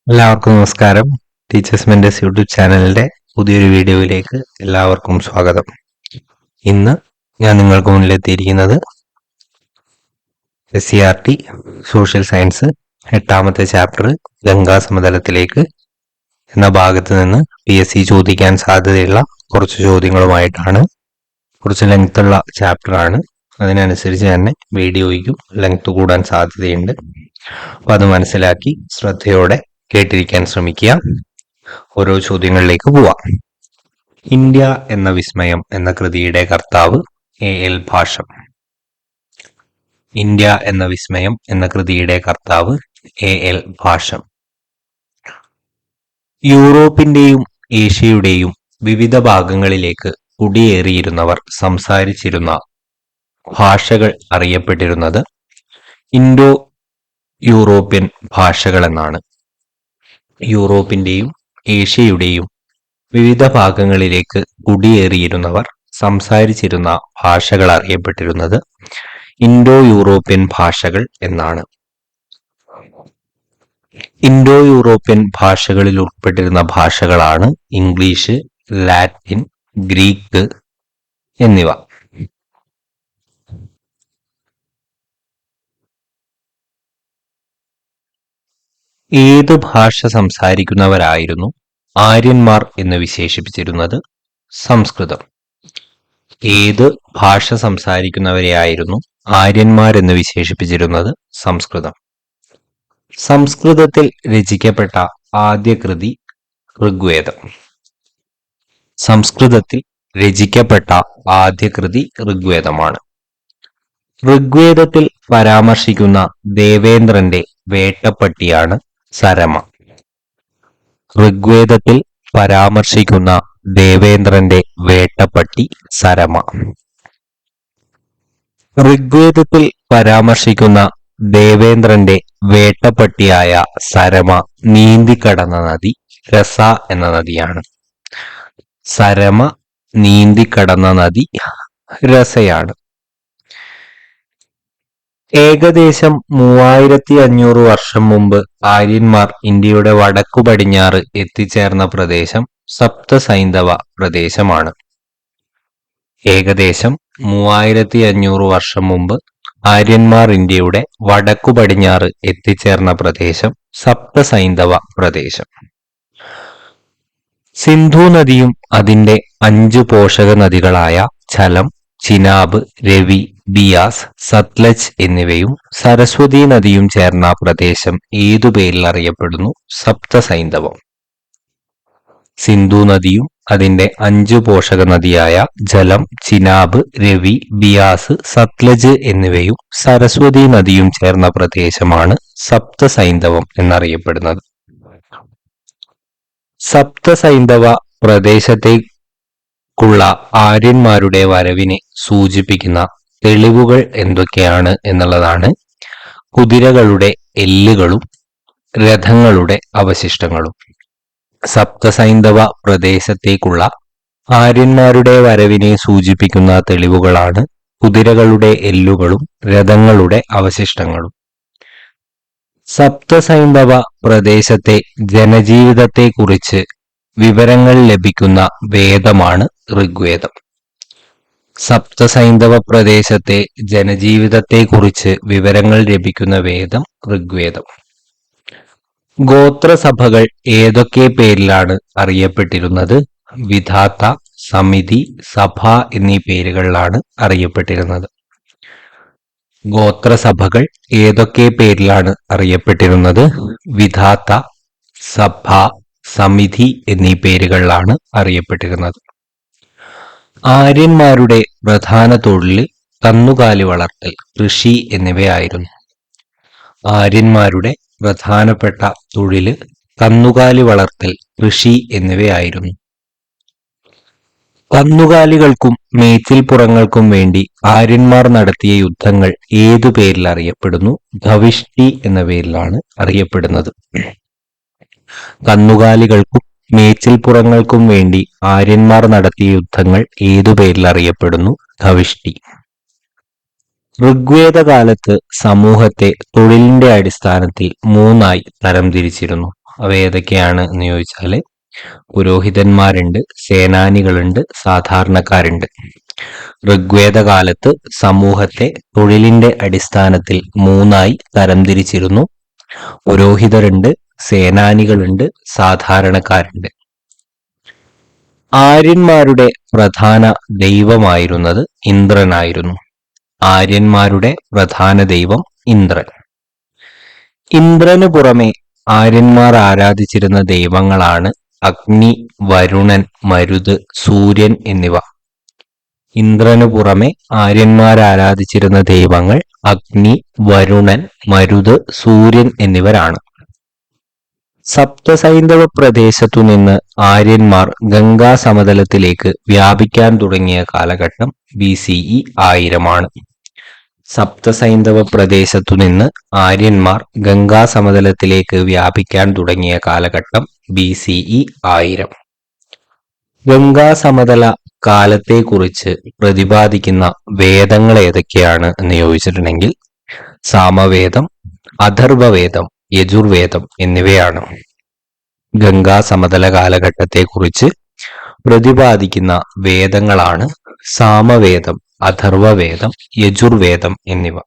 എല്ലാവർക്കും നമസ്കാരം. Teachers mentors YouTube ചാനലിന്റെ പുതിയൊരു വീഡിയോയിലേക്ക് എല്ലാവർക്കും സ്വാഗതം. ഇന്ന് ഞാൻ നിങ്ങൾക്ക് മുന്നിലെത്തിയിരിക്കുന്നത് SCERT സോഷ്യൽ സയൻസ് 8ാമത്തെ ചാപ്റ്റർ ഗംഗാ സമതലത്തിലേക്ക് എന്ന ഭാഗത്ത് നിന്ന് PSC ചോദിക്കാൻ സാധ്യതയുള്ള കുറച്ച് ചോദ്യങ്ങളുമായിട്ടാണ്. കുറച്ച് ലെങ്ത്തുള്ള ചാപ്റ്ററാണ്, അതിനനുസരിച്ച് തന്നെ വീഡിയോയ്ക്കും ലെങ്ത് കൂടാൻ സാധ്യതയുണ്ട്. അപ്പൊ അത് മനസ്സിലാക്കി ശ്രദ്ധയോടെ കേട്ടിരിക്കാൻ ശ്രമിക്കുക. ഓരോ ചോദ്യങ്ങളിലേക്ക് പോവാം. ഇന്ത്യ എന്ന വിസ്മയം എന്ന കൃതിയുടെ കർത്താവ് A.L. ഭാഷം. ഇന്ത്യ എന്ന വിസ്മയം എന്ന കൃതിയുടെ കർത്താവ് A.L. ഭാഷം. യൂറോപ്പിന്റെയും ഏഷ്യയുടെയും വിവിധ ഭാഗങ്ങളിലേക്ക് കുടിയേറിയിരുന്നവർ സംസാരിച്ചിരുന്ന ഭാഷകൾ അറിയപ്പെട്ടിരുന്നത് ഇൻഡോ യൂറോപ്യൻ ഭാഷകൾ എന്നാണ്. യൂറോപ്പിന്റെയും ഏഷ്യയുടെയും വിവിധ ഭാഗങ്ങളിലേക്ക് കുടിയേറിയിരുന്നവർ സംസാരിച്ചിരുന്ന ഭാഷകൾ അറിയപ്പെട്ടിരുന്നത് ഇൻഡോ യൂറോപ്യൻ ഭാഷകൾ എന്നാണ്. ഇൻഡോ യൂറോപ്യൻ ഭാഷകളിൽ ഉൾപ്പെട്ടിരുന്ന ഭാഷകളാണ് ഇംഗ്ലീഷ്, ലാറ്റിൻ, ഗ്രീക്ക് എന്നിവ. ഏത് ഭാഷ സംസാരിക്കുന്നവരായിരുന്നു ആര്യന്മാർ എന്ന് വിശേഷിപ്പിച്ചിരുന്നത്? സംസ്കൃതം. ഏത് ഭാഷ സംസാരിക്കുന്നവരെയായിരുന്നു ആര്യന്മാർ എന്ന് വിശേഷിപ്പിച്ചിരുന്നത്? സംസ്കൃതം. സംസ്കൃതത്തിൽ രചിക്കപ്പെട്ട ആദ്യ കൃതി ഋഗ്വേദം. സംസ്കൃതത്തിൽ രചിക്കപ്പെട്ട ആദ്യ കൃതി ഋഗ്വേദമാണ്. ഋഗ്വേദത്തിൽ പരാമർശിക്കുന്ന ദേവേന്ദ്രന്റെ വേട്ടപ്പട്ടിയാണ് സരമ. ഋഗ്വേദത്തിൽ പരാമർശിക്കുന്ന ദേവേന്ദ്രന്റെ വേട്ടപ്പട്ടി സരമ. ഋഗ്വേദത്തിൽ പരാമർശിക്കുന്ന ദേവേന്ദ്രന്റെ വേട്ടപ്പട്ടിയായ സരമ നീന്തിക്കടന്ന നദി രസ എന്ന നദിയാണ്. സരമ നീന്തിക്കടന്ന നദി രസയാണ്. ഏകദേശം 3500 വർഷം മുമ്പ് ആര്യന്മാർ ഇന്ത്യയുടെ വടക്കു പടിഞ്ഞാറ് എത്തിച്ചേർന്ന പ്രദേശം സപ്തസൈന്ധവ പ്രദേശമാണ്. ഏകദേശം 3500 വർഷം മുമ്പ് ആര്യന്മാർ ഇന്ത്യയുടെ വടക്കു പടിഞ്ഞാറ് എത്തിച്ചേർന്ന പ്രദേശം സപ്തസൈന്ധവ പ്രദേശം. സിന്ധു നദിയും അതിന്റെ 5 പോഷക നദികളായ ഝലം, ചിനാബ്, രവി, ബിയാസ്, സത്ലജ് എന്നിവയും സരസ്വതി നദിയും ചേർന്ന പ്രദേശം ഏതു പേരിൽ അറിയപ്പെടുന്നു? സപ്തസൈന്ധവം. സിന്ധു നദിയും അതിന്റെ 5 പോഷക നദിയായ ജലം, ചിനാബ്, രവി, ബിയാസ്, സത്ലജ് എന്നിവയും സരസ്വതി നദിയും ചേർന്ന പ്രദേശമാണ് സപ്തസൈന്ധവം എന്നറിയപ്പെടുന്നത്. സപ്തസൈന്ധവ പ്രദേശത്തേക്കുള്ള ആര്യന്മാരുടെ വരവിനെ സൂചിപ്പിക്കുന്ന തെളിവുകൾ എന്തൊക്കെയാണ് എന്നുള്ളതാണ് കുതിരകളുടെ എല്ലുകളും രഥങ്ങളുടെ അവശിഷ്ടങ്ങളും. സപ്തസൈന്ധവ പ്രദേശത്തേക്കുള്ള ആര്യന്മാരുടെ വരവിനെ സൂചിപ്പിക്കുന്ന തെളിവുകളാണ് കുതിരകളുടെ എല്ലുകളും രഥങ്ങളുടെ അവശിഷ്ടങ്ങളും. സപ്തസൈന്ധവ പ്രദേശത്തെ ജനജീവിതത്തെക്കുറിച്ച് വിവരങ്ങൾ ലഭിക്കുന്ന വേദമാണ് ഋഗ്വേദം. സപ്തസൈന്ധവ പ്രദേശത്തെ ജനജീവിതത്തെക്കുറിച്ച് വിവരങ്ങൾ ലഭിക്കുന്ന വേദം ഋഗ്വേദം. ഗോത്രസഭകൾ ഏതൊക്കെ പേരിലാണ് അറിയപ്പെട്ടിരുന്നത്? വിധാത, സമിതി, സഭ എന്നീ പേരുകളിലാണ് അറിയപ്പെട്ടിരുന്നത്. ഗോത്രസഭകൾ ഏതൊക്കെ പേരിലാണ് അറിയപ്പെട്ടിരുന്നത്? വിധാത, സഭ, സമിതി എന്നീ പേരുകളിലാണ് അറിയപ്പെട്ടിരുന്നത്. ആര്യന്മാരുടെ പ്രധാന തൊഴിൽ കന്നുകാലി വളർത്തൽ, കൃഷി എന്നിവയായിരുന്നു. ആര്യന്മാരുടെ പ്രധാനപ്പെട്ട തൊഴിൽ കന്നുകാലി വളർത്തൽ, കൃഷി എന്നിവയായിരുന്നു. കന്നുകാലികൾക്കും മേച്ചിൽപ്പുറങ്ങൾക്കും വേണ്ടി ആര്യന്മാർ നടത്തിയ യുദ്ധങ്ങൾ ഏതു പേരിൽ അറിയപ്പെടുന്നു? ധവിഷ്ടി എന്ന പേരിലാണ് അറിയപ്പെടുന്നത്. കന്നുകാലികൾക്കും മേച്ചിൽപ്പുറങ്ങൾക്കും വേണ്ടി ആര്യന്മാർ നടത്തിയ യുദ്ധങ്ങൾ ഏതു പേരിൽ അറിയപ്പെടുന്നു? ധവിഷ്ടി. ഋഗ്വേദ കാലത്ത് സമൂഹത്തെ തൊഴിലിന്റെ അടിസ്ഥാനത്തിൽ 3ആയി തരംതിരിച്ചിരുന്നു. അവ ഏതൊക്കെയാണ് എന്ന് ചോദിച്ചാൽ പുരോഹിതന്മാരുണ്ട്, സേനാനികളുണ്ട്, സാധാരണക്കാരുണ്ട്. ഋഗ്വേദ കാലത്ത് സമൂഹത്തെ തൊഴിലിന്റെ അടിസ്ഥാനത്തിൽ 3ആയി തരംതിരിച്ചിരുന്നു. പുരോഹിതരുണ്ട്, സേനാനികളുണ്ട്, സാധാരണക്കാരുണ്ട്. ആര്യന്മാരുടെ പ്രധാന ദൈവമായിരുന്നത് ഇന്ദ്രനായിരുന്നു. ആര്യന്മാരുടെ പ്രധാന ദൈവം ഇന്ദ്രൻ. ഇന്ദ്രന് പുറമെ ആര്യന്മാർ ആരാധിച്ചിരുന്ന ദൈവങ്ങളാണ് അഗ്നി, വരുണൻ, മരുത്, സൂര്യൻ എന്നിവ. ഇന്ദ്രന് പുറമെ ആര്യന്മാർ ആരാധിച്ചിരുന്ന ദൈവങ്ങൾ അഗ്നി, വരുണൻ, മരുത്, സൂര്യൻ എന്നിവരാണ്. സപ്തസൈന്ധവ പ്രദേശത്തു നിന്ന് ആര്യന്മാർ ഗംഗാ സമതലത്തിലേക്ക് വ്യാപിക്കാൻ തുടങ്ങിയ കാലഘട്ടം BCE 1000 സപ്തസൈന്ധവ പ്രദേശത്തു നിന്ന് ആര്യന്മാർ ഗംഗാ സമതലത്തിലേക്ക് വ്യാപിക്കാൻ തുടങ്ങിയ കാലഘട്ടം BCE 1000. ഗംഗാ സമതല കാലത്തെക്കുറിച്ച് പ്രതിപാദിക്കുന്ന വേദങ്ങൾ ഏതൊക്കെയാണ് എന്ന് ചോദിച്ചിട്ടുണ്ടെങ്കിൽ സാമവേദം, അഥർവവേദം, യജുർവേദം എന്നിവയാണ്. ഗംഗാ സമതല കാലഘട്ടത്തെക്കുറിച്ച് പ്രതിപാദിക്കുന്ന വേദങ്ങളാണ് സാമവേദം, അഥർവവേദം, യജുർവേദം എന്നിവ.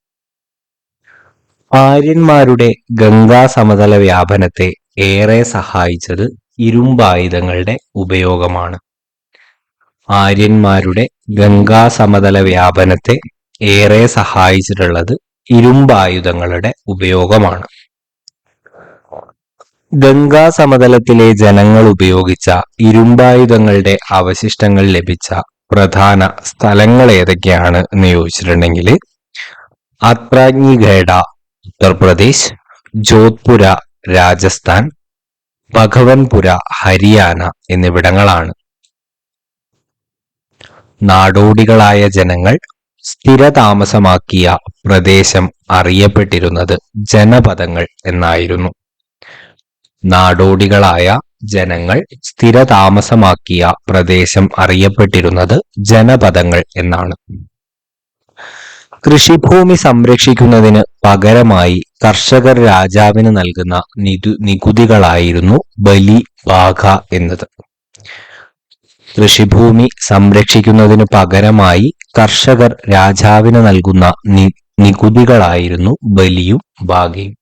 ആര്യന്മാരുടെ ഗംഗാ സമതല വ്യാപനത്തെ ഏറെ സഹായിച്ചത് ഇരുമ്പായുധങ്ങളുടെ ഉപയോഗമാണ്. ആര്യന്മാരുടെ ഗംഗാ സമതല വ്യാപനത്തെ ഏറെ സഹായിച്ചിട്ടുള്ളത് ഇരുമ്പായുധങ്ങളുടെ ഉപയോഗമാണ്. ഗംഗാ സമതലത്തിലെ ജനങ്ങൾ ഉപയോഗിച്ച ഇരുമ്പായുധങ്ങളുടെ അവശിഷ്ടങ്ങൾ ലഭിച്ച പ്രധാന സ്ഥലങ്ങൾ ഏതൊക്കെയാണ് എന്ന് ചോദിച്ചിട്ടുണ്ടെങ്കിൽ അത്രാജ്ഞിഖേഡ ഉത്തർപ്രദേശ്, ജോധ്പുര രാജസ്ഥാൻ, ഭഗവൻപുര ഹരിയാന എന്നിവിടങ്ങളാണ്. നാടോടികളായ ജനങ്ങൾ സ്ഥിരതാമസമാക്കിയ പ്രദേശം അറിയപ്പെട്ടിരുന്നത് ജനപദങ്ങൾ എന്നായിരുന്നു. നാടോടികളായ ജനങ്ങൾ സ്ഥിരതാമസമാക്കിയ പ്രദേശം അറിയപ്പെട്ടിരുന്നത് ജനപദങ്ങൾ എന്നാണ്. കൃഷിഭൂമി സംരക്ഷിക്കുന്നതിന് പകരമായി കർഷകർ രാജാവിന് നൽകുന്ന നികുതികളായിരുന്നു ബലി, ബാഘ എന്നത്. കൃഷിഭൂമി സംരക്ഷിക്കുന്നതിന് പകരമായി കർഷകർ രാജാവിന് നൽകുന്ന നികുതികളായിരുന്നു ബലിയും ബാഘയും.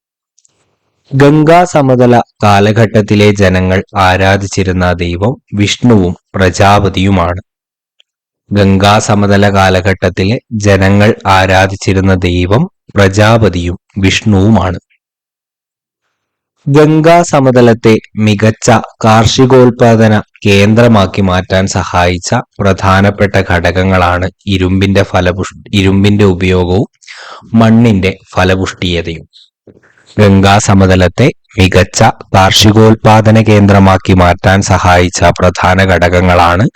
ഗംഗാ സമതല കാലഘട്ടത്തിലെ ജനങ്ങൾ ആരാധിച്ചിരുന്ന ദൈവം വിഷ്ണുവും പ്രജാപതിയുമാണ്. ഗംഗാ സമതല കാലഘട്ടത്തിലെ ജനങ്ങൾ ആരാധിച്ചിരുന്ന ദൈവം പ്രജാപതിയും വിഷ്ണുവുമാണ്. ഗംഗാ സമതലത്തെ മികച്ച കാർഷികോൽപാദന കേന്ദ്രമാക്കി മാറ്റാൻ സഹായിച്ച പ്രധാനപ്പെട്ട ഘടകങ്ങളാണ് ഇരുമ്പിന്റെ ഉപയോഗവും മണ്ണിന്റെ ഫലപുഷ്ടിയതയും. ഗംഗാ സമതലത്തെ മികച്ച കാർഷികോൽപാദന കേന്ദ്രമാക്കി മാറ്റാൻ സഹായിച്ച പ്രധാന ഘടകങ്ങളാണ്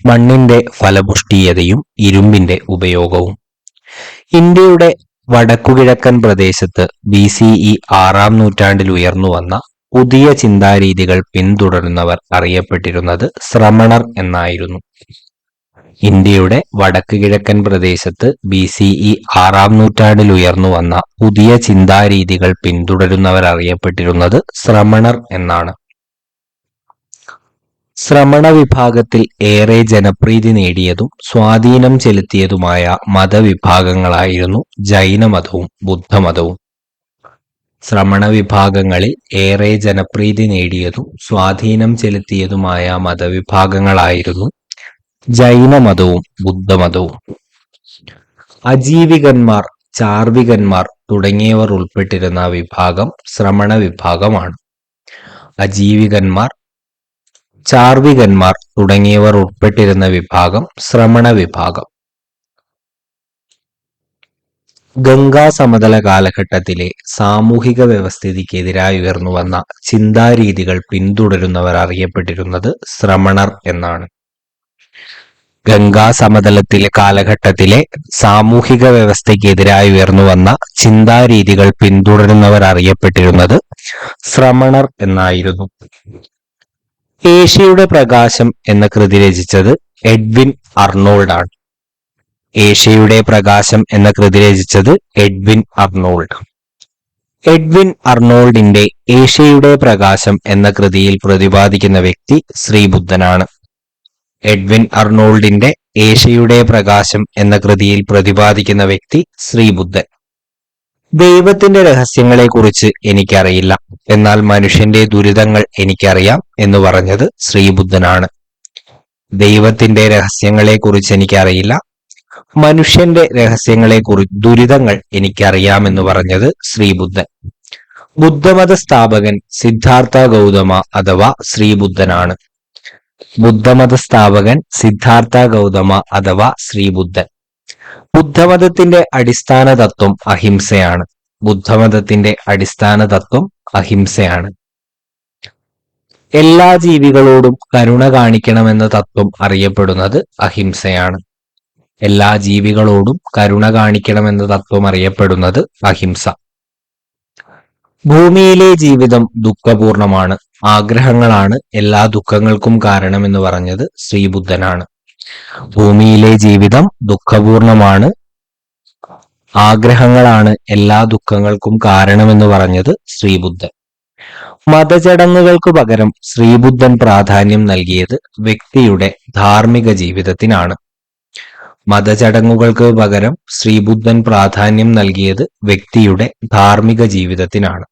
മണ്ണിന്റെ ഫലപുഷ്ടിയതയും ഇരുമ്പിന്റെ ഉപയോഗവും. ഇന്ത്യയുടെ വടക്കുകിഴക്കൻ പ്രദേശത്ത് BCE 6 നൂറ്റാണ്ടിൽ ഉയർന്നു വന്ന പുതിയ ചിന്താരീതികൾ പിന്തുടരുന്നവർ അറിയപ്പെട്ടിരുന്നത് ശ്രമണർ എന്നായിരുന്നു. ഇന്ത്യയുടെ വടക്ക് കിഴക്കൻ പ്രദേശത്ത് BCE 6 നൂറ്റാണ്ടിൽ ഉയർന്നു വന്ന പുതിയ ചിന്താരീതികൾ പിന്തുടരുന്നവർ അറിയപ്പെട്ടിരുന്നത് ശ്രമണർ എന്നാണ്. ശ്രമണ വിഭാഗത്തിൽ ഏറെ ജനപ്രീതി നേടിയതും സ്വാധീനം ചെലുത്തിയതുമായ മതവിഭാഗങ്ങളായിരുന്നു ജൈനമതവും ബുദ്ധമതവും. ശ്രമണ വിഭാഗങ്ങളിൽ ഏറെ ജനപ്രീതി നേടിയതും സ്വാധീനം ചെലുത്തിയതുമായ മതവിഭാഗങ്ങളായിരുന്നു ജൈനമതവും ബുദ്ധമതവും. അജീവികന്മാർ, ചാർവികന്മാർ തുടങ്ങിയവർ ഉൾപ്പെട്ടിരുന്ന വിഭാഗം ശ്രമണ വിഭാഗമാണ്. അജീവികന്മാർ, ചാർവികന്മാർ തുടങ്ങിയവർ ഉൾപ്പെട്ടിരുന്ന വിഭാഗം ശ്രമണ വിഭാഗം. ഗംഗാ സമതല കാലഘട്ടത്തിലെ സാമൂഹിക വ്യവസ്ഥിതിക്കെതിരായി ഉയർന്നുവന്ന ചിന്താരീതികൾ പിന്തുടരുന്നവർ അറിയപ്പെട്ടിരുന്നത് ശ്രമണർ എന്നാണ്. ഗംഗാ സമതലത്തിലെ കാലഘട്ടത്തിലെ സാമൂഹിക വ്യവസ്ഥയ്ക്കെതിരായി ഉയർന്നുവന്ന ചിന്താരീതികൾ പിന്തുടരുന്നവർ അറിയപ്പെട്ടിരുന്നത് ശ്രമണർ എന്നായിരുന്നു. ഏഷ്യയുടെ പ്രകാശം എന്ന കൃതി രചിച്ചത് എഡ്വിൻ അർണോൾഡ് ആണ്. ഏഷ്യയുടെ പ്രകാശം എന്ന കൃതി രചിച്ചത് എഡ്വിൻ അർണോൾഡ്. എഡ്വിൻ അർണോൾഡിന്റെ ഏഷ്യയുടെ പ്രകാശം എന്ന കൃതിയിൽ പ്രതിപാദിക്കുന്ന വ്യക്തി ശ്രീബുദ്ധനാണ്. എഡ്വിൻ അർണോൾഡിന്റെ ഏഷ്യയുടെ പ്രകാശം എന്ന കൃതിയിൽ പ്രതിപാദിക്കുന്ന വ്യക്തി ശ്രീബുദ്ധൻ. ദൈവത്തിന്റെ രഹസ്യങ്ങളെക്കുറിച്ച് എനിക്കറിയില്ല, എന്നാൽ മനുഷ്യന്റെ ദുരിതങ്ങൾ എനിക്കറിയാം എന്ന് പറഞ്ഞത് ശ്രീബുദ്ധനാണ്. ദൈവത്തിന്റെ രഹസ്യങ്ങളെക്കുറിച്ച് എനിക്കറിയില്ല, മനുഷ്യന്റെ ദുരിതങ്ങൾ എനിക്കറിയാമെന്ന് പറഞ്ഞത് ശ്രീബുദ്ധൻ. ബുദ്ധമത സ്ഥാപകൻ സിദ്ധാർത്ഥ ഗൗതമ അഥവാ ശ്രീബുദ്ധനാണ്. ബുദ്ധമത സ്ഥാപകൻ സിദ്ധാർത്ഥ ഗൗതമ അഥവാ ശ്രീബുദ്ധൻ. ബുദ്ധമതത്തിന്റെ അടിസ്ഥാന തത്വം അഹിംസയാണ്. ബുദ്ധമതത്തിന്റെ അടിസ്ഥാന തത്വം അഹിംസയാണ്. എല്ലാ ജീവികളോടും കരുണ കാണിക്കണമെന്ന തത്വം അറിയപ്പെടുന്നത് അഹിംസയാണ്. എല്ലാ ജീവികളോടും കരുണ കാണിക്കണമെന്ന തത്വം അറിയപ്പെടുന്നത് അഹിംസ. ഭൂമിയിലെ ജീവിതം ദുഃഖപൂർണമാണ്. ആഗ്രഹങ്ങളാണ് എല്ലാ ദുഃഖങ്ങൾക്കും കാരണമെന്ന് പറഞ്ഞത് ശ്രീബുദ്ധനാണ്. ഭൂമിയിലെ ജീവിതം ദുഃഖപൂർണമാണ്. ആഗ്രഹങ്ങളാണ് എല്ലാ ദുഃഖങ്ങൾക്കും കാരണമെന്ന് പറഞ്ഞത് ശ്രീബുദ്ധൻ. മതചടങ്ങുകൾക്ക് പകരം ശ്രീബുദ്ധൻ പ്രാധാന്യം നൽകിയത് വ്യക്തിയുടെ ധാർമ്മിക ജീവിതത്തിനാണ്. മതചടങ്ങുകൾക്ക് പകരം ശ്രീബുദ്ധൻ പ്രാധാന്യം നൽകിയത് വ്യക്തിയുടെ ധാർമ്മിക ജീവിതത്തിനാണ്.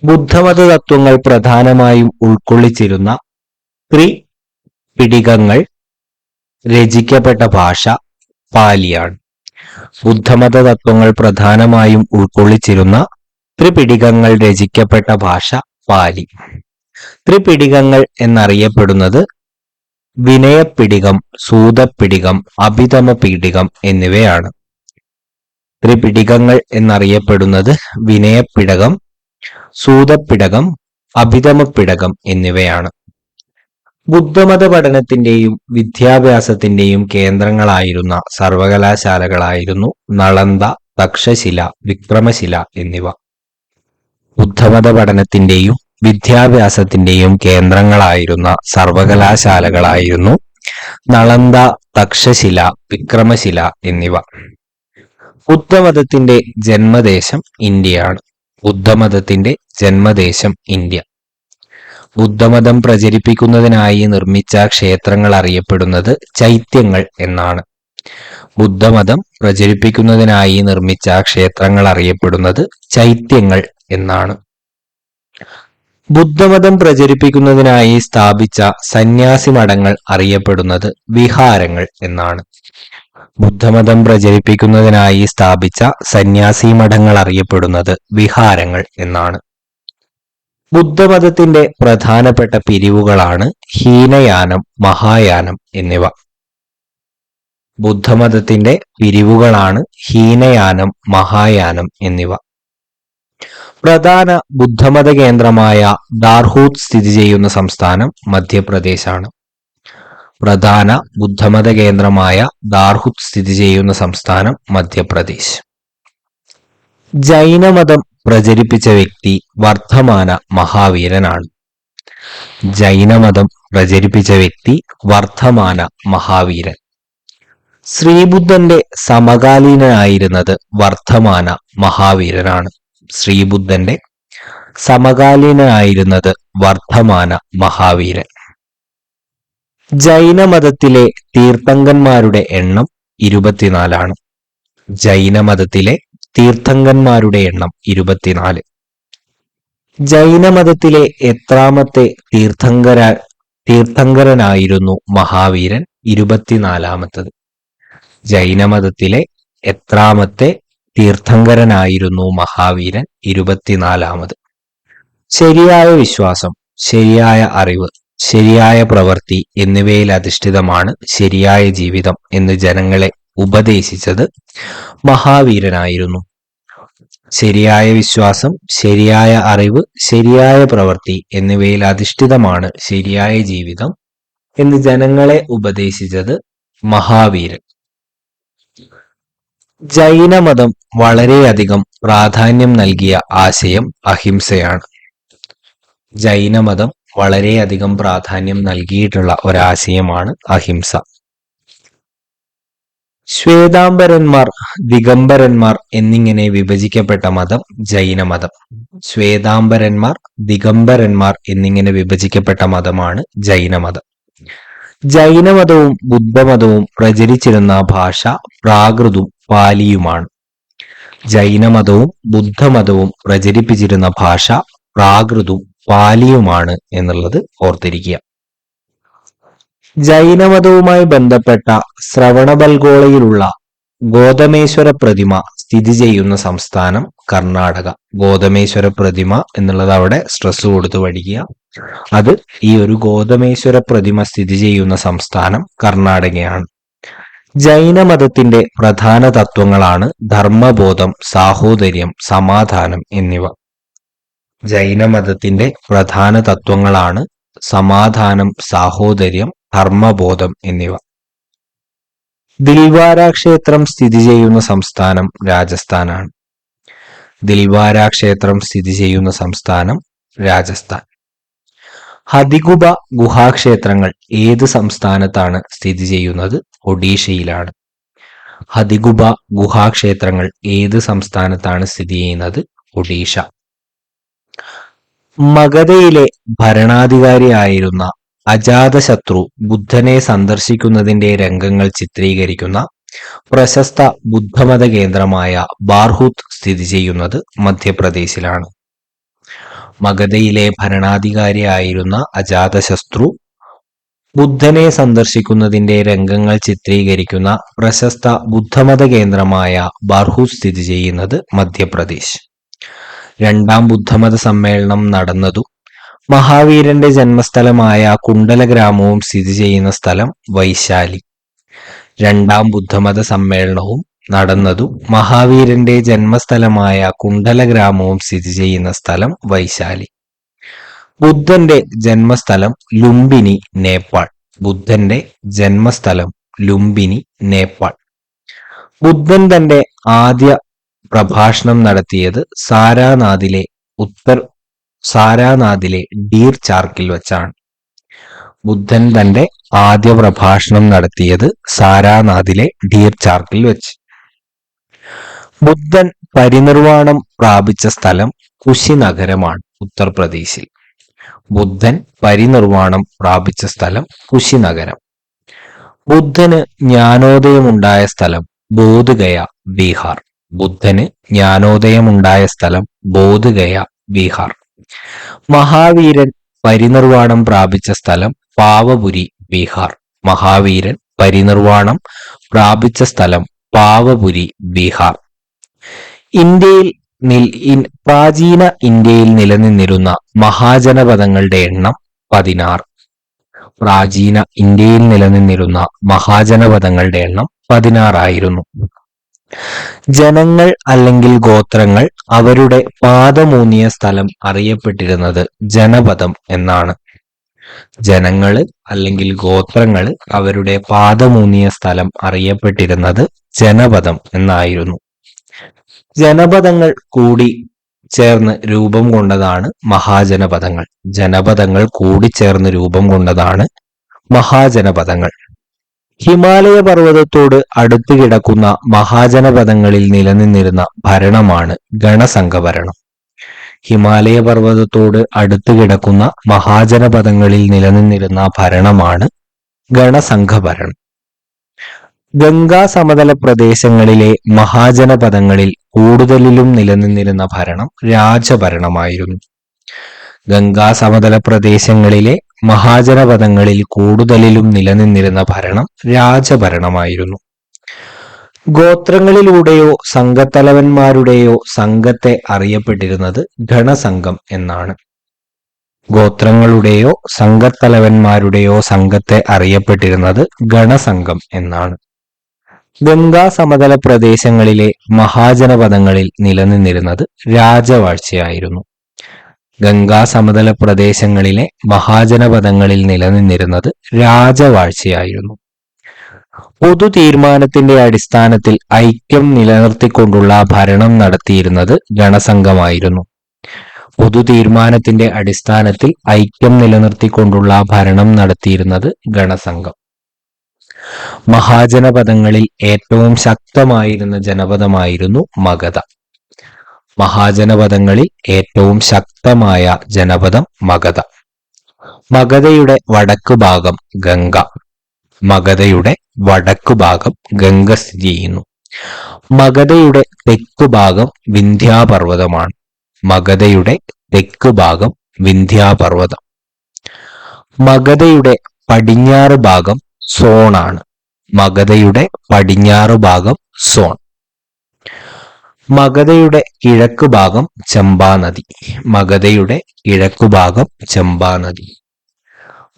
ബുദ്ധമത തത്വങ്ങൾ പ്രധാനമായും ഉൾക്കൊള്ളിച്ചിരുന്ന ത്രിപിടകങ്ങൾ രചിക്കപ്പെട്ട ഭാഷ പാലിയാണ്. ബുദ്ധമത തത്വങ്ങൾ പ്രധാനമായും ഉൾക്കൊള്ളിച്ചിരുന്ന ത്രിപിടകങ്ങൾ രചിക്കപ്പെട്ട ഭാഷ പാലി. ത്രിപിടകങ്ങൾ എന്നറിയപ്പെടുന്നത് വിനയപിടകം, സൂതപിടകം, അഭിധമപിടകം എന്നിവയാണ്. ത്രിപിടകങ്ങൾ എന്നറിയപ്പെടുന്നത് വിനയപിടകം, സൂതപിടകം, അഭിധമപിടകം എന്നിവയാണ്. ബുദ്ധമത പഠനത്തിന്റെയും വിദ്യാഭ്യാസത്തിന്റെയും കേന്ദ്രങ്ങളായിരുന്ന സർവകലാശാലകളായിരുന്നു നളന്ദ, തക്ഷശില, വിക്രമശില എന്നിവ. ബുദ്ധമത പഠനത്തിന്റെയും വിദ്യാഭ്യാസത്തിന്റെയും കേന്ദ്രങ്ങളായിരുന്ന സർവകലാശാലകളായിരുന്നു നളന്ദ, തക്ഷശില, വിക്രമശില എന്നിവ. ബുദ്ധമതത്തിന്റെ ജന്മദേശം ഇന്ത്യയാണ്. ബുദ്ധമതത്തിന്റെ ജന്മദേശം ഇന്ത്യ. ബുദ്ധമതം പ്രചരിപ്പിക്കുന്നതിനായി നിർമ്മിച്ച ക്ഷേത്രങ്ങൾ അറിയപ്പെടുന്നത് ചൈത്യങ്ങൾ എന്നാണ്. ബുദ്ധമതം പ്രചരിപ്പിക്കുന്നതിനായി നിർമ്മിച്ച ക്ഷേത്രങ്ങൾ അറിയപ്പെടുന്നത് ചൈത്യങ്ങൾ എന്നാണ്. ബുദ്ധമതം പ്രചരിപ്പിക്കുന്നതിനായി സ്ഥാപിച്ച സന്യാസി മഠങ്ങൾ അറിയപ്പെടുന്നത് വിഹാരങ്ങൾ എന്നാണ്. ബുദ്ധമതം പ്രചരിപ്പിക്കുന്നതിനായി സ്ഥാപിച്ച സന്യാസി മഠങ്ങൾ അറിയപ്പെടുന്നത് വിഹാരങ്ങൾ എന്നാണ്. ബുദ്ധമതത്തിന്റെ പ്രധാനപ്പെട്ട പിരിവുകളാണ് ഹീനയാനം, മഹായാനം എന്നിവ. ബുദ്ധമതത്തിന്റെ പിരിവുകളാണ് ഹീനയാനം, മഹായാനം എന്നിവ. പ്രധാന ബുദ്ധമത കേന്ദ്രമായ ദാർഹൂത്ത് സ്ഥിതി ചെയ്യുന്ന സംസ്ഥാനം മധ്യപ്രദേശാണ്. പ്രധാന ബുദ്ധമത കേന്ദ്രമായ ദാർഹൂത്ത് സ്ഥിതി ചെയ്യുന്ന സംസ്ഥാനം മധ്യപ്രദേശ്. ജൈനമതം പ്രചരിപ്പിച്ച വ്യക്തി വർദ്ധമാന മഹാവീരനാണ്. ജൈനമതം പ്രചരിപ്പിച്ച വ്യക്തി വർദ്ധമാന മഹാവീരൻ. ശ്രീബുദ്ധന്റെ സമകാലീനനായിരുന്നത് വർദ്ധമാന മഹാവീരനാണ്. ശ്രീബുദ്ധന്റെ സമകാലീനനായിരുന്നത് വർദ്ധമാന മഹാവീരൻ. ജൈനമതത്തിലെ തീർത്ഥങ്കന്മാരുടെ എണ്ണം 24. ജൈനമതത്തിലെ തീർത്ഥങ്കന്മാരുടെ എണ്ണം 24. ജൈനമതത്തിലെ എത്രാമത്തെ തീർത്ഥങ്കരനായിരുന്നു മഹാവീരൻ? 24-മത്തത്. ജൈനമതത്തിലെ എത്രാമത്തെ തീർത്ഥങ്കരനായിരുന്നു മഹാവീരൻ? 24-മത്. ശരിയായ വിശ്വാസം, ശരിയായ അറിവ്, ശരിയായ പ്രവൃത്തി എന്നിവയിൽ അധിഷ്ഠിതമാണ് ശരിയായ ജീവിതം എന്ന് ജനങ്ങളെ ഉപദേശിച്ചത് മഹാവീരനായിരുന്നു. ശരിയായ വിശ്വാസം, ശരിയായ അറിവ്, ശരിയായ പ്രവൃത്തി എന്നിവയിൽ അധിഷ്ഠിതമാണ് ശരിയായ ജീവിതം എന്ന് ജനങ്ങളെ ഉപദേശിച്ചത് മഹാവീരൻ. ജൈനമതം വളരെയധികം പ്രാധാന്യം നൽകിയ ആശയം അഹിംസയാണ്. ജൈനമതം വളരെയധികം പ്രാധാന്യം നൽകിയിട്ടുള്ള ഒരാശയമാണ് അഹിംസ. ശ്വേതാംബരന്മാർ, ദിഗംബരന്മാർ എന്നിങ്ങനെ വിഭജിക്കപ്പെട്ട മതം ജൈനമതം. ശ്വേതാംബരന്മാർ, ദിഗംബരന്മാർ എന്നിങ്ങനെ വിഭജിക്കപ്പെട്ട മതമാണ് ജൈനമതം. ജൈനമതവും ബുദ്ധമതവും പ്രചരിച്ചിരുന്ന ഭാഷ പ്രാകൃതും പാലിയുമാണ്. ജൈനമതവും ബുദ്ധമതവും പ്രചരിപ്പിച്ചിരുന്ന ഭാഷ പ്രാകൃതും പാലിയുമാണ് എന്നുള്ളത് ഓർത്തിരിക്കുക. ജൈനമതവുമായി ബന്ധപ്പെട്ട ശ്രവണബൽഗോളയിലുള്ള ഗോതമേശ്വര പ്രതിമ സ്ഥിതി ചെയ്യുന്ന സംസ്ഥാനം കർണാടക. ഗോതമേശ്വര പ്രതിമ എന്നുള്ളത് അവിടെ സ്ട്രെസ് കൊടുത്ത് പഠിക്കുക. അത് ഈ ഒരു ഗോതമേശ്വര പ്രതിമ സ്ഥിതി ചെയ്യുന്ന സംസ്ഥാനം കർണാടകയാണ്. ജൈനമതത്തിന്റെ പ്രധാന തത്വങ്ങളാണ് ധർമ്മബോധം, സാഹോദര്യം, സമാധാനം എന്നിവ. ജൈനമതത്തിന്റെ പ്രധാന തത്വങ്ങളാണ് സമാധാനം, സാഹോദര്യം, ധർമ്മബോധം എന്നിവ. ദിൽവാര ക്ഷേത്രം സ്ഥിതി ചെയ്യുന്ന സംസ്ഥാനം രാജസ്ഥാനാണ്. ദിൽവാര ക്ഷേത്രം സ്ഥിതി ചെയ്യുന്ന സംസ്ഥാനം രാജസ്ഥാൻ. ഹതികുബ ഗുഹാക്ഷേത്രങ്ങൾ ഏത് സംസ്ഥാനത്താണ് സ്ഥിതി ചെയ്യുന്നത്? ഒഡീഷയിലാണ്. ഹതികുബ ഗുഹാക്ഷേത്രങ്ങൾ ഏത് സംസ്ഥാനത്താണ് സ്ഥിതി ചെയ്യുന്നത്? ഒഡീഷ. മഗധയിലെ ഭരണാധികാരിയായിരുന്ന അജാതശത്രു ബുദ്ധനെ സന്ദർശിക്കുന്നതിന്റെ രംഗങ്ങൾ ചിത്രീകരിക്കുന്ന പ്രശസ്ത ബുദ്ധമത കേന്ദ്രമായ ബാർഹുത് സ്ഥിതി ചെയ്യുന്നത് മധ്യപ്രദേശിലാണ്. മഗധയിലെ ഭരണാധികാരിയായിരുന്ന അജാതശത്രു ബുദ്ധനെ സന്ദർശിക്കുന്നതിന്റെ രംഗങ്ങൾ ചിത്രീകരിക്കുന്ന പ്രശസ്ത ബുദ്ധമത കേന്ദ്രമായ ബാർഹുത് സ്ഥിതി ചെയ്യുന്നത് മധ്യപ്രദേശ്. രണ്ടാം ബുദ്ധമത സമ്മേളനം നടന്നതും മഹാവീരന്റെ ജന്മസ്ഥലമായ കുണ്ടല ഗ്രാമവും സ്ഥിതി ചെയ്യുന്ന സ്ഥലം വൈശാലി. രണ്ടാം ബുദ്ധമത സമ്മേളനവും നടന്നതും മഹാവീരന്റെ ജന്മസ്ഥലമായ കുണ്ടല ഗ്രാമവും സ്ഥിതി ചെയ്യുന്ന സ്ഥലം വൈശാലി. ബുദ്ധന്റെ ജന്മസ്ഥലം ലുംബിനി, നേപ്പാൾ. ബുദ്ധന്റെ ജന്മസ്ഥലം ലുംബിനി, നേപ്പാൾ. ബുദ്ധൻ തന്റെ ആദ്യ പ്രഭാഷണം നടത്തിയത് സാരാനാഥിലെ ഡീർ ചാർക്കിൽ വെച്ചാണ്. ബുദ്ധൻ തന്റെ ആദ്യ പ്രഭാഷണം നടത്തിയത് സാരാനാഥിലെ ഡീർ ചാർക്കിൽ വെച്ച്. ബുദ്ധൻ പരിനിർവാണം പ്രാപിച്ച സ്ഥലം കുശിനഗരമാണ്, ഉത്തർപ്രദേശിൽ. ബുദ്ധൻ പരിനിർവാണം പ്രാപിച്ച സ്ഥലം കുശിനഗരം. ബുദ്ധന് ജ്ഞാനോദയമുണ്ടായ സ്ഥലം ബോധ്ഗയ, ബീഹാർ. ബുദ്ധന് ജ്ഞാനോദയമുണ്ടായ സ്ഥലം ബോധ്ഗയ, ബീഹാർ. മഹാവീരൻ പരിനിർവാണം പ്രാപിച്ച സ്ഥലം പാവപുരി, ബീഹാർ. മഹാവീരൻ പരിനിർവാണം പ്രാപിച്ച സ്ഥലം പാവപുരി, ബീഹാർ. പ്രാചീന ഇന്ത്യയിൽ നിലനിന്നിരുന്ന മഹാജനപദങ്ങളുടെ എണ്ണം 16. പ്രാചീന ഇന്ത്യയിൽ നിലനിന്നിരുന്ന മഹാജനപദങ്ങളുടെ എണ്ണം 16 ആയിരുന്നു. ജനങ്ങൾ അല്ലെങ്കിൽ ഗോത്രങ്ങൾ അവരുടെ പാദമൂന്നിയ സ്ഥലം അറിയപ്പെട്ടിരുന്നത് ജനപദം എന്നാണ്. ജനങ്ങള് അല്ലെങ്കിൽ ഗോത്രങ്ങൾ അവരുടെ പാദമൂന്നിയ സ്ഥലം അറിയപ്പെട്ടിരുന്നത് ജനപദം എന്നായിരുന്നു. ജനപദങ്ങൾ കൂടി ചേർന്ന് രൂപം കൊണ്ടതാണ് മഹാജനപദങ്ങൾ. ജനപദങ്ങൾ കൂടിച്ചേർന്ന് രൂപം കൊണ്ടതാണ് മഹാജനപദങ്ങൾ. ഹിമാലയ പർവ്വതത്തോട് അടുത്ത് കിടക്കുന്ന മഹാജനപദങ്ങളിൽ നിലനിന്നിരുന്ന ഭരണമാണ് ഗണസംഘഭരണം. ഹിമാലയ പർവ്വതത്തോട് അടുത്ത് കിടക്കുന്ന മഹാജനപദങ്ങളിൽ നിലനിന്നിരുന്ന ഭരണമാണ് ഗണസംഘഭരണം. ഗംഗാ സമതല പ്രദേശങ്ങളിലെ മഹാജനപദങ്ങളിൽ കൂടുതലിലും നിലനിന്നിരുന്ന ഭരണം രാജഭരണമായിരുന്നു. ഗംഗാ സമതല പ്രദേശങ്ങളിലെ മഹാജനപദങ്ങളിൽ കൂടുതലിലും നിലനിന്നിരുന്ന ഭരണം രാജഭരണമായിരുന്നു. ഗോത്രങ്ങളിലൂടെയോ സംഘത്തലവന്മാരുടെയോ സംഘത്തെ അറിയപ്പെട്ടിരുന്നത് ഗണസംഘം എന്നാണ്. ഗോത്രങ്ങളുടെയോ സംഘത്തലവന്മാരുടെയോ സംഘത്തെ അറിയപ്പെട്ടിരുന്നത് ഗണസംഘം എന്നാണ്. ഗംഗാ സമതല പ്രദേശങ്ങളിലെ മഹാജനപദങ്ങളിൽ നിലനിന്നിരുന്നത് രാജവാഴ്ചയായിരുന്നു. ഗംഗാ സമതല പ്രദേശങ്ങളിലെ മഹാജനപദങ്ങളിൽ നിലനിന്നിരുന്നത് രാജവാഴ്ചയായിരുന്നു. പൊതു തീരുമാനത്തിന്റെ അടിസ്ഥാനത്തിൽ ഐക്യം നിലനിർത്തിക്കൊണ്ടുള്ള ഭരണം നടത്തിയിരുന്നത് ഗണസംഘമായിരുന്നു. പൊതു തീരുമാനത്തിന്റെ അടിസ്ഥാനത്തിൽ ഐക്യം നിലനിർത്തിക്കൊണ്ടുള്ള ഭരണം നടത്തിയിരുന്നത് ഗണസംഘം. മഹാജനപദങ്ങളിൽ ഏറ്റവും ശക്തമായിരുന്ന ജനപദമായിരുന്നു മഗധ. മഹാജനപദങ്ങളിൽ ഏറ്റവും ശക്തമായ ജനപദം മഗധ. മഗധയുടെ വടക്കുഭാഗം ഗംഗ. മഗധയുടെ വടക്കുഭാഗം ഗംഗ സ്ഥിതി ചെയ്യുന്നു. മഗധയുടെ തെക്കുഭാഗം വിന്ധ്യാപർവ്വതമാണ്. മഗധയുടെ തെക്കുഭാഗം വിന്ധ്യാപർവ്വതം. മഗധയുടെ പടിഞ്ഞാറ് ഭാഗം സോണാണ്. മഗധയുടെ പടിഞ്ഞാറ് ഭാഗം സോൺ. മഗധയുടെ കിഴക്കുഭാഗം ചമ്പാനദി. മഗധയുടെ കിഴക്കുഭാഗം ചമ്പാനദി.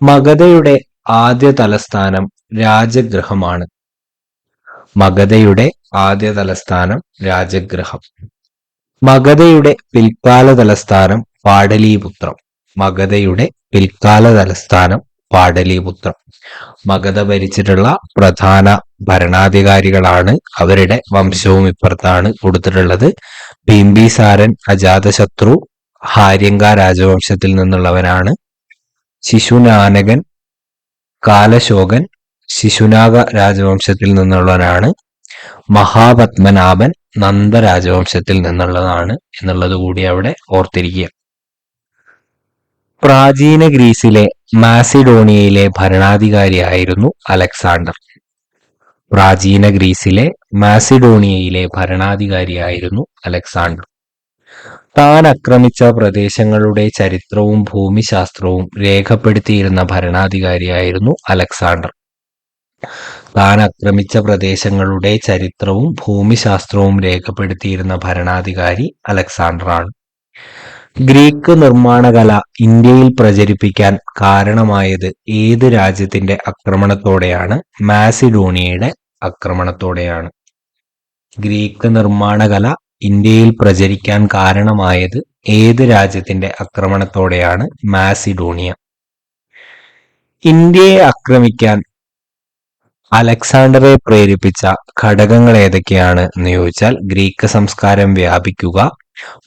മഗധയുടെ ആദ്യ തലസ്ഥാനം രാജഗൃഹമാണ്. മഗധയുടെ ആദ്യ തലസ്ഥാനം രാജഗൃഹം. മഗധയുടെ പിൽക്കാല തലസ്ഥാനം പാടലീപുത്രം. മഗധയുടെ പിൽക്കാല തലസ്ഥാനം പാടലീപുത്രം. മഗധ ഭരിച്ചിട്ടുള്ള പ്രധാന ഭരണാധികാരികളാണ്. അവരുടെ വംശവും ഇപ്പുറത്താണ് കൊടുത്തിട്ടുള്ളത്. ബിംബിസാരൻ അജാതശത്രു ഹാര്യങ്ക രാജവംശത്തിൽ നിന്നുള്ളവനാണ്. ശിശുനാനകൻ കാലശോകൻ ശിശുനാഗ രാജവംശത്തിൽ നിന്നുള്ളവനാണ്. മഹാപത്മനാഭൻ നന്ദ രാജവംശത്തിൽ നിന്നുള്ളതാണ് എന്നുള്ളത് കൂടി അവിടെ ഓർത്തിരിക്കുക. പ്രാചീന ഗ്രീസിലെ മാസിഡോണിയയിലെ ഭരണാധികാരിയായിരുന്നു അലക്സാണ്ടർ. പ്രാചീന ഗ്രീസിലെ മാസിഡോണിയയിലെ ഭരണാധികാരിയായിരുന്നു അലക്സാണ്ടർ. താൻ ആക്രമിച്ച പ്രദേശങ്ങളുടെ ചരിത്രവും ഭൂമിശാസ്ത്രവും രേഖപ്പെടുത്തിയിരുന്ന ഭരണാധികാരിയായിരുന്നു അലക്സാണ്ടർ. താൻ ആക്രമിച്ച പ്രദേശങ്ങളുടെ ചരിത്രവും ഭൂമിശാസ്ത്രവും രേഖപ്പെടുത്തിയിരുന്ന ഭരണാധികാരി അലക്സാണ്ടറാണ്. ഗ്രീക്ക് നിർമ്മാണകല ഇന്ത്യയിൽ പ്രചരിപ്പിക്കാൻ കാരണമായത് ഏത് രാജ്യത്തിന്റെ ആക്രമണത്തോടെയാണ്? മാസിഡോണിയയുടെ ആക്രമണത്തോടെയാണ്. ഗ്രീക്ക് നിർമ്മാണകല ഇന്ത്യയിൽ പ്രചരിക്കാൻ കാരണമായത് ഏത് രാജ്യത്തിന്റെ ആക്രമണത്തോടെയാണ്? മാസിഡോണിയ. ഇന്ത്യയെ ആക്രമിക്കാൻ അലക്സാണ്ടറെ പ്രേരിപ്പിച്ച ഘടകങ്ങൾ ഏതൊക്കെയാണ് എന്ന് ചോദിച്ചാൽ, ഗ്രീക്ക് സംസ്കാരം വ്യാപിക്കുക,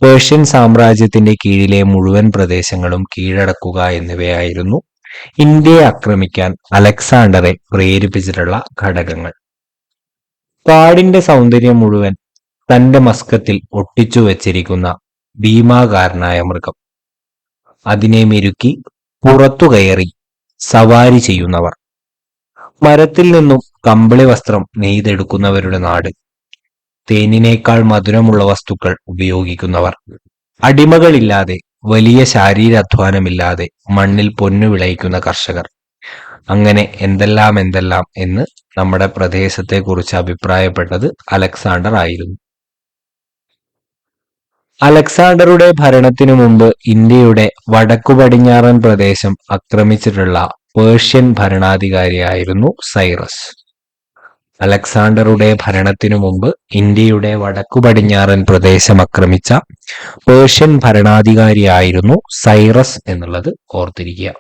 പേർഷ്യൻ സാമ്രാജ്യത്തിന്റെ കീഴിലെ മുഴുവൻ പ്രദേശങ്ങളും കീഴടക്കുക എന്നിവയായിരുന്നു ഇന്ത്യയെ ആക്രമിക്കാൻ അലക്സാണ്ടറെ പ്രേരിപ്പിച്ചിട്ടുള്ള ഘടകങ്ങൾ. കാടിന്റെ സൗന്ദര്യം മുഴുവൻ തന്റെ മസ്കത്തിൽ ഒട്ടിച്ചു വച്ചിരിക്കുന്ന ഭീമാകാരനായ മൃഗം, അതിനെ മെരുക്കി പുറത്തു കയറി സവാരി ചെയ്യുന്നവർ, മരത്തിൽ നിന്നും കമ്പിളി വസ്ത്രം നെയ്തെടുക്കുന്നവരുടെ നാട്, തേനിനേക്കാൾ മധുരമുള്ള വസ്തുക്കൾ ഉപയോഗിക്കുന്നവർ, അടിമകളില്ലാതെ വലിയ ശാരീരാധ്വാനമില്ലാതെ മണ്ണിൽ പൊന്നു വിളയിക്കുന്ന കർഷകർ, അങ്ങനെ എന്തെല്ലാം എന്ന് നമ്മുടെ പ്രദേശത്തെക്കുറിച്ച് അഭിപ്രായപ്പെട്ടത് അലക്സാണ്ടർ ആയിരുന്നു. അലക്സാണ്ടറുടെ ഭരണത്തിനു മുമ്പ് ഇന്ത്യയുടെ വടക്കു പടിഞ്ഞാറൻ പ്രദേശം ആക്രമിച്ചിട്ടുള്ള പേർഷ്യൻ ഭരണാധികാരിയായിരുന്നു സൈറസ്. അലക്സാണ്ടറുടെ ഭരണത്തിനു മുമ്പ് ഇന്ത്യയുടെ വടക്കു പടിഞ്ഞാറൻ പ്രദേശം ആക്രമിച്ച പേർഷ്യൻ ഭരണാധികാരിയായിരുന്നു സൈറസ് എന്നുള്ളത് ഓർത്തിരിക്കുക.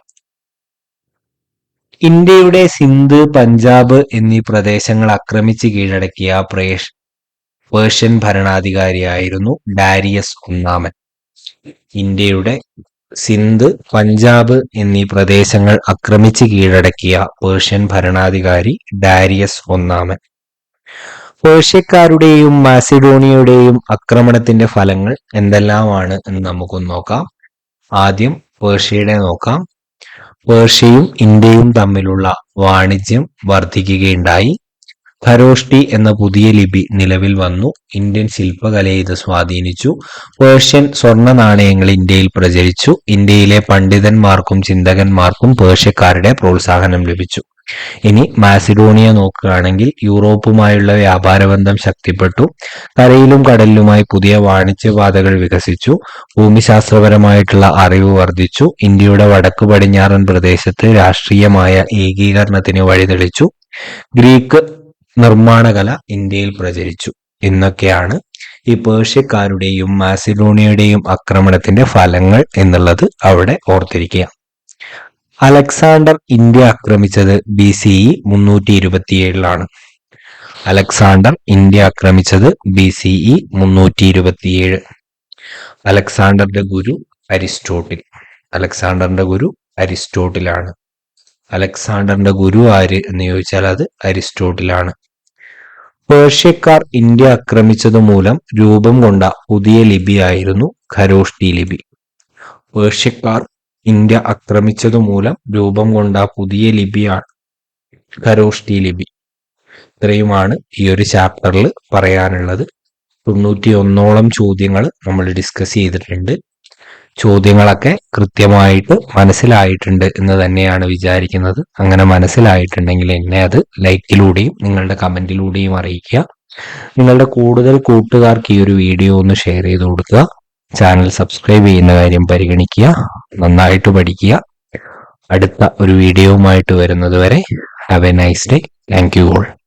ഇന്ത്യയുടെ സിന്ധ്, പഞ്ചാബ് എന്നീ പ്രദേശങ്ങൾ ആക്രമിച്ച് കീഴടക്കിയ പേർഷ്യൻ ഭരണാധികാരിയായിരുന്നു ഡാരിയസ് ഒന്നാമൻ. ഇന്ത്യയുടെ സിന്ധ്, പഞ്ചാബ് എന്നീ പ്രദേശങ്ങൾ ആക്രമിച്ച് കീഴടക്കിയ പേർഷ്യൻ ഭരണാധികാരി ഡാരിയസ് ഒന്നാമൻ. പേർഷ്യക്കാരുടെയും മാസിഡോണിയയുടെയും ആക്രമണത്തിന്റെ ഫലങ്ങൾ എന്തെല്ലാമാണ് എന്ന് നമുക്കൊന്ന് നോക്കാം. ആദ്യം പേർഷ്യയുടെ നോക്കാം. പേർഷ്യയും ഇന്ത്യയും തമ്മിലുള്ള വാണിജ്യം വർദ്ധിക്കുകയുണ്ടായി. ഖരോഷ്ടി എന്ന പുതിയ ലിപി നിലവിൽ വന്നു. ഇന്ത്യൻ ശില്പകലയെ ഇത് സ്വാധീനിച്ചു. പേർഷ്യൻ സ്വർണ്ണ നാണയങ്ങൾ ഇന്ത്യയിൽ പ്രചരിച്ചു. ഇന്ത്യയിലെ പണ്ഡിതന്മാർക്കും ചിന്തകന്മാർക്കും പേർഷ്യക്കാരുടെ പ്രോത്സാഹനം ലഭിച്ചു. ഇനി മാസിഡോണിയ നോക്കുകയാണെങ്കിൽ യൂറോപ്പുമായുള്ള വ്യാപാരബന്ധം ശക്തിപ്പെട്ടു. കരയിലും കടലിലുമായി പുതിയ വാണിജ്യപാതകൾ വികസിച്ചു. ഭൂമിശാസ്ത്രപരമായിട്ടുള്ള അറിവ് വർദ്ധിച്ചു. ഇന്ത്യയുടെ വടക്കു പടിഞ്ഞാറൻ പ്രദേശത്ത് രാഷ്ട്രീയമായ ഏകീകരണത്തിന് വഴിതെളിച്ചു. ഗ്രീക്ക് നിർമ്മാണകല ഇന്ത്യയിൽ പ്രചരിച്ചു. എന്നൊക്കെയാണ് ഈ പേർഷ്യക്കാരുടെയും മാസിഡോണിയയുടെയും ആക്രമണത്തിന്റെ ഫലങ്ങൾ എന്നുള്ളത് അവിടെ ഓർത്തിരിക്കുക. അലക്സാണ്ടർ ഇന്ത്യ ആക്രമിച്ചത് BCE 327 അലക്സാണ്ടർ ഇന്ത്യ ആക്രമിച്ചത് BCE 327. അലക്സാണ്ടറുടെ ഗുരു അരിസ്റ്റോട്ടിൽ. അലക്സാണ്ടറിന്റെ ഗുരു അരിസ്റ്റോട്ടിലാണ്. അലക്സാണ്ടറിന്റെ ഗുരു ആര് എന്ന് ചോദിച്ചാൽ അത് അരിസ്റ്റോട്ടിലാണ്. പേർഷ്യക്കാർ ഇന്ത്യ ആക്രമിച്ചതു മൂലം രൂപം കൊണ്ട പുതിയ ലിപിയായിരുന്നു ഖരോഷ്ഠി ലിപി. പേർഷ്യക്കാർ ഇന്ത്യ ആക്രമിച്ചതു മൂലം രൂപം കൊണ്ട പുതിയ ലിപിയാണ് ഖരോഷ്ഠി ലിപി. ഇത്രയുമാണ് ഈ ഒരു ചാപ്റ്ററിൽ പറയാനുള്ളത്. 91ഓളം ചോദ്യങ്ങൾ നമ്മൾ ഡിസ്കസ് ചെയ്തിട്ടുണ്ട്. ചോദ്യങ്ങളൊക്കെ കൃത്യമായിട്ട് മനസ്സിലായിട്ടുണ്ട് എന്ന് തന്നെയാണ് വിചാരിക്കുന്നത്. അങ്ങനെ മനസ്സിലായിട്ടുണ്ടെങ്കിൽ എന്നെ അത് ലൈക്കിലൂടെയും നിങ്ങളുടെ കമന്റിലൂടെയും അറിയിക്കുക. നിങ്ങളുടെ കൂടുതൽ കൂട്ടുകാർക്ക് ഈ ഒരു വീഡിയോ ഒന്ന് ഷെയർ ചെയ്ത് കൊടുക്കുക. ചാനൽ സബ്സ്ക്രൈബ് ചെയ്യുന്ന കാര്യം പരിഗണിക്കുക. നന്നായിട്ട് പഠിക്കുക. അടുത്ത ഒരു വീഡിയോവുമായിട്ട് വരുന്നത് വരെ have A nice day. Thank you all.